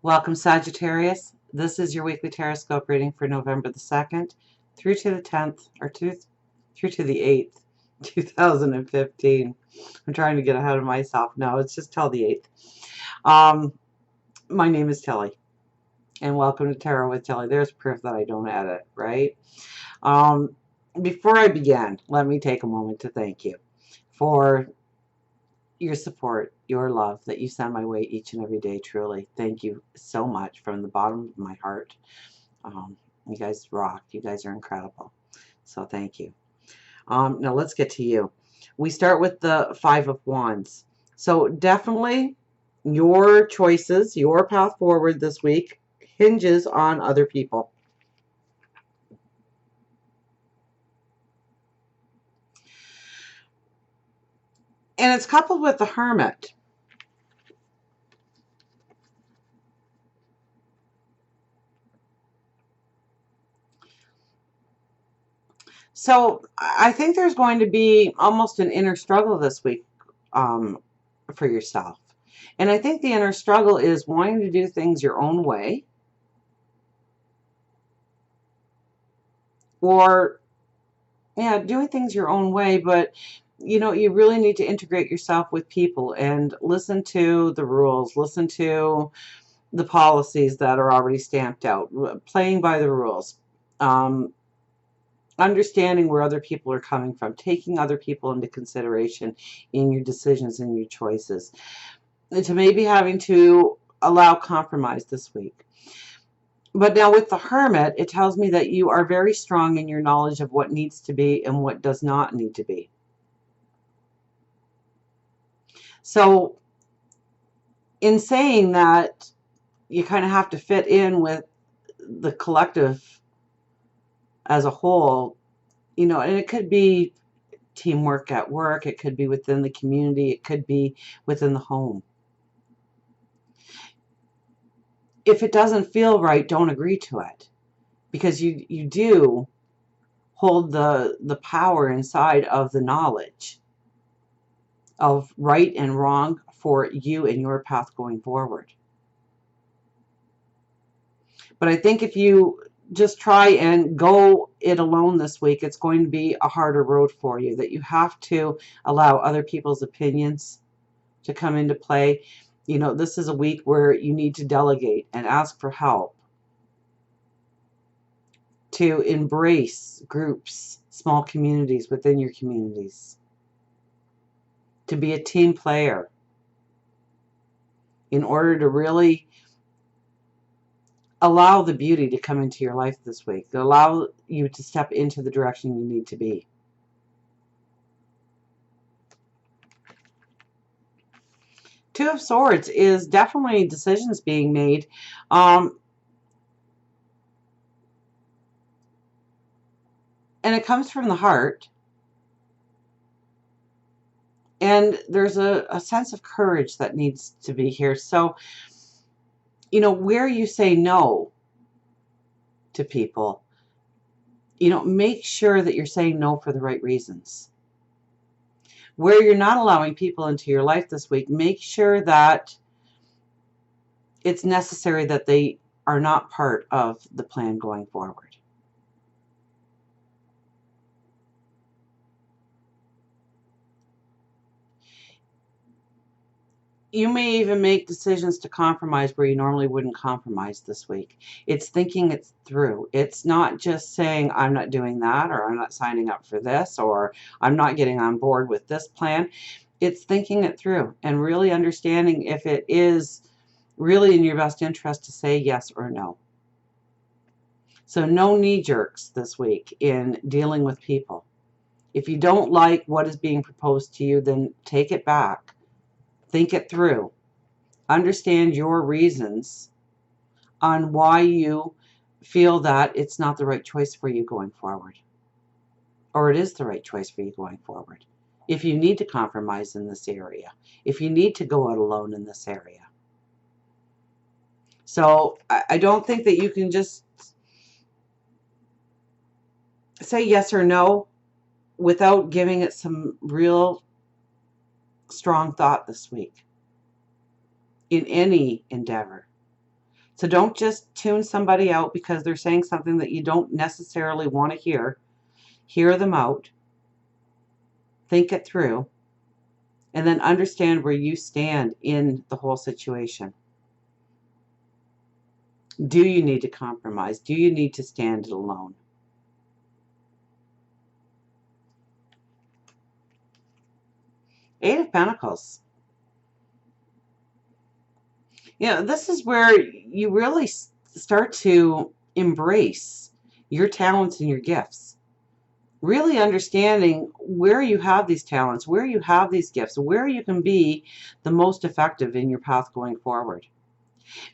Welcome, Sagittarius. This is your weekly Taroscope reading for November the 2nd through to the 10th, or through to the 8th, 2015. I'm trying to get ahead of myself. No, it's just till the 8th. My name is Tilly, and welcome to Tarot with Tilly. There's proof that I don't edit, right? Before I begin, let me take a moment to thank you for your support, your love that you send my way each and every day. Truly, thank you so much from the bottom of my heart. You guys rock. You guys are incredible. So thank you. Now let's get to you. We start with the Five of Wands. So definitely your choices, your path forward this week hinges on other people. And it's coupled with the Hermit. So I think there's going to be almost an inner struggle this week for yourself. And I think the inner struggle is wanting to do things your own way, or yeah, doing things your own way, but you really need to integrate yourself with people and listen to the rules, listen to the policies that are already stamped out, playing by the rules, understanding where other people are coming from, taking other people into consideration in your decisions and your choices, and to maybe having to allow compromise this week. But now with the Hermit, it tells me that you are very strong in your knowledge of what needs to be and what does not need to be. So in saying that, you kind of have to fit in with the collective as a whole, and it could be teamwork at work, it could be within the community, it could be within the home. If it doesn't feel right, don't agree to it, because you do hold the power inside of the knowledge of right and wrong for you and your path going forward. But I think if you just try and go it alone this week, it's going to be a harder road for you, that you have to allow other people's opinions to come into play. This is a week where you need to delegate and ask for help, to embrace groups, small communities within your communities, to be a team player in order to really allow the beauty to come into your life this week, to allow you to step into the direction you need to be. Two of Swords is definitely decisions being made. And it comes from the heart. And there's a sense of courage that needs to be here. So, where you say no to people, make sure that you're saying no for the right reasons. Where you're not allowing people into your life this week, make sure that it's necessary that they are not part of the plan going forward. You may even make decisions to compromise where you normally wouldn't compromise this week. It's thinking it through. It's not just saying, I'm not doing that, or I'm not signing up for this, or I'm not getting on board with this plan. It's thinking it through and really understanding if it is really in your best interest to say yes or no. So no knee jerks this week in dealing with people. If you don't like what is being proposed to you, then take it back. Think it through. Understand your reasons on why you feel that it's not the right choice for you going forward, or it is the right choice for you going forward. If you need to compromise in this area, if you need to go out alone in this area. So I don't think that you can just say yes or no without giving it some real strong thought this week in any endeavor. So don't just tune somebody out because they're saying something that you don't necessarily want to hear. Hear them out, think it through, and then understand where you stand in the whole situation. Do you need to compromise? Do you need to stand alone? Eight of Pentacles. You know, this is where you really start to embrace your talents and your gifts. Really understanding where you have these talents, where you have these gifts, where you can be the most effective in your path going forward.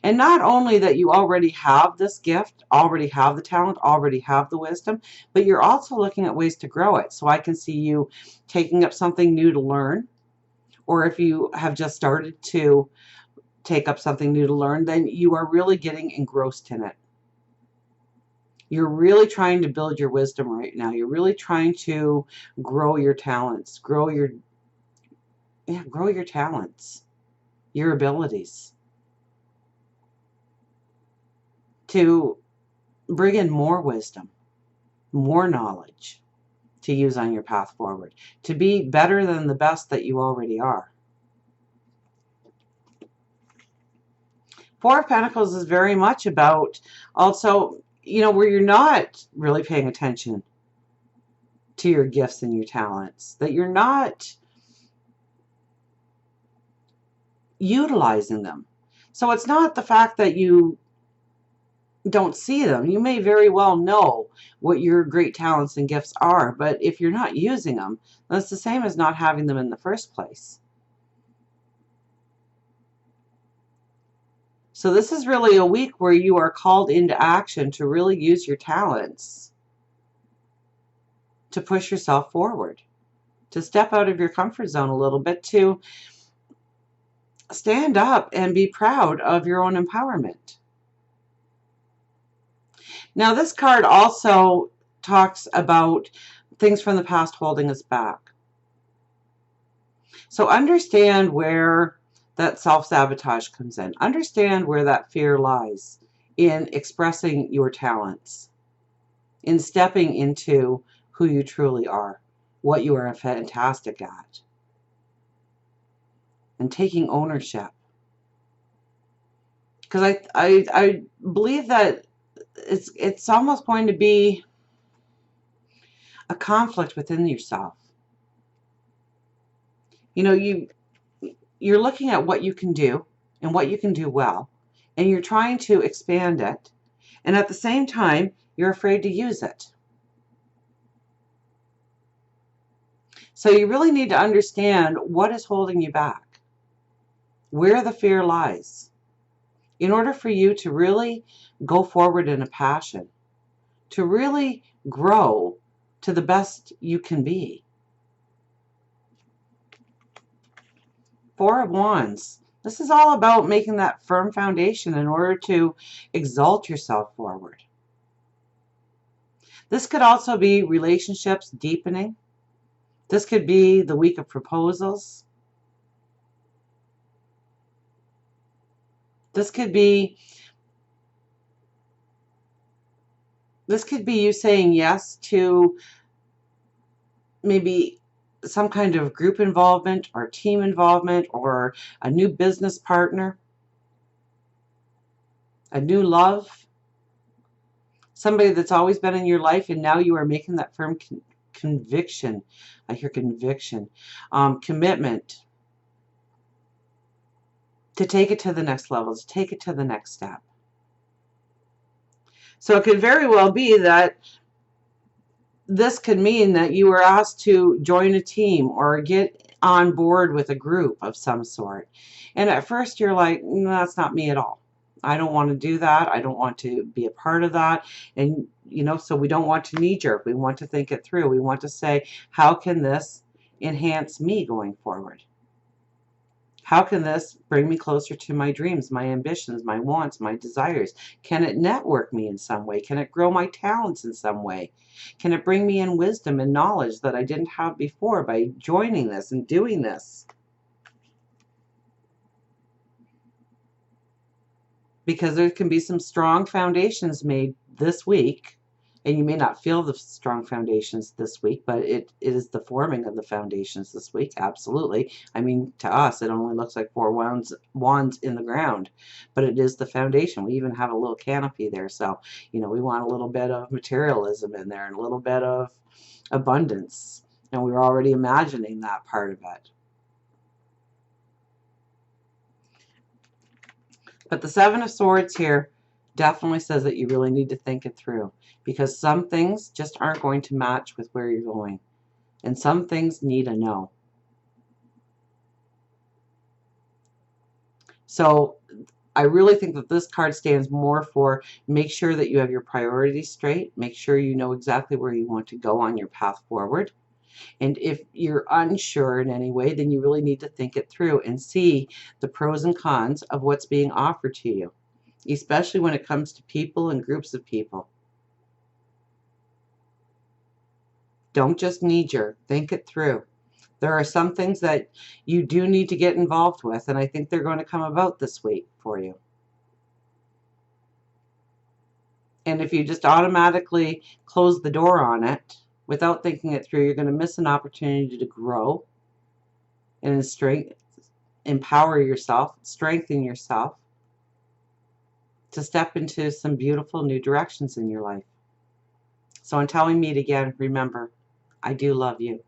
And not only that you already have this gift, already have the talent, already have the wisdom, but you're also looking at ways to grow it. So I can see you taking up something new to learn, or if you have just started to take up something new to learn, then you are really getting engrossed in it. You're really trying to build your wisdom right now. You're really trying to grow your talents, grow your talents, your abilities, to bring in more wisdom, more knowledge to use on your path forward, to be better than the best that you already are. Four of Pentacles is very much about also, you know, where you're not really paying attention to your gifts and your talents, that you're not utilizing them. So it's not the fact that you don't see them. You may very well know what your great talents and gifts are, but if you're not using them, that's the same as not having them in the first place. So this is really a week where you are called into action to really use your talents to push yourself forward, to step out of your comfort zone a little bit, to stand up and be proud of your own empowerment. Now, this card also talks about things from the past holding us back. So understand where that self-sabotage comes in. Understand where that fear lies in expressing your talents, in stepping into who you truly are, what you are fantastic at, and taking ownership. Because I believe that it's almost going to be a conflict within yourself. You know, you're looking at what you can do and what you can do well, and you're trying to expand it, and at the same time you're afraid to use it. So you really need to understand what is holding you back, where the fear lies, in order for you to really go forward in a passion, to really grow to the best you can be. Four of Wands. This is all about making that firm foundation in order to exalt yourself forward. This could also be relationships deepening. This could be the week of proposals. This could be you saying yes to maybe some kind of group involvement or team involvement or a new business partner, a new love, somebody that's always been in your life and now you are making that firm conviction. I hear conviction, commitment to take it to the next level, to take it to the next step. So it could very well be that this could mean that you were asked to join a team or get on board with a group of some sort. And at first you're like, no, that's not me at all. I don't want to do that. I don't want to be a part of that. And, you know, so we don't want to knee-jerk. We want to think it through. We want to say, how can this enhance me going forward? How can this bring me closer to my dreams, my ambitions, my wants, my desires? Can it network me in some way? Can it grow my talents in some way? Can it bring me in wisdom and knowledge that I didn't have before by joining this and doing this? because there can be some strong foundations made this week, and you may not feel the strong foundations this week, but it is the forming of the foundations this week. Absolutely. I mean, to us, it only looks like four wands in the ground, but it is the foundation. We even have a little canopy there. So, you know, we want a little bit of materialism in there and a little bit of abundance. And we were already imagining that part of it. But the Seven of Swords here definitely says that you really need to think it through, because some things just aren't going to match with where you're going. And some things need a no. So I really think that this card stands more for make sure that you have your priorities straight. Make sure you know exactly where you want to go on your path forward. And if you're unsure in any way, then you really need to think it through and see the pros and cons of what's being offered to you, especially when it comes to people and groups of people. Don't just knee-jerk. Think it through. There are some things that you do need to get involved with, and I think they're going to come about this week for you. And if you just automatically close the door on it without thinking it through, you're going to miss an opportunity to grow and empower yourself, strengthen yourself, to step into some beautiful new directions in your life. So until we meet again, remember, I do love you.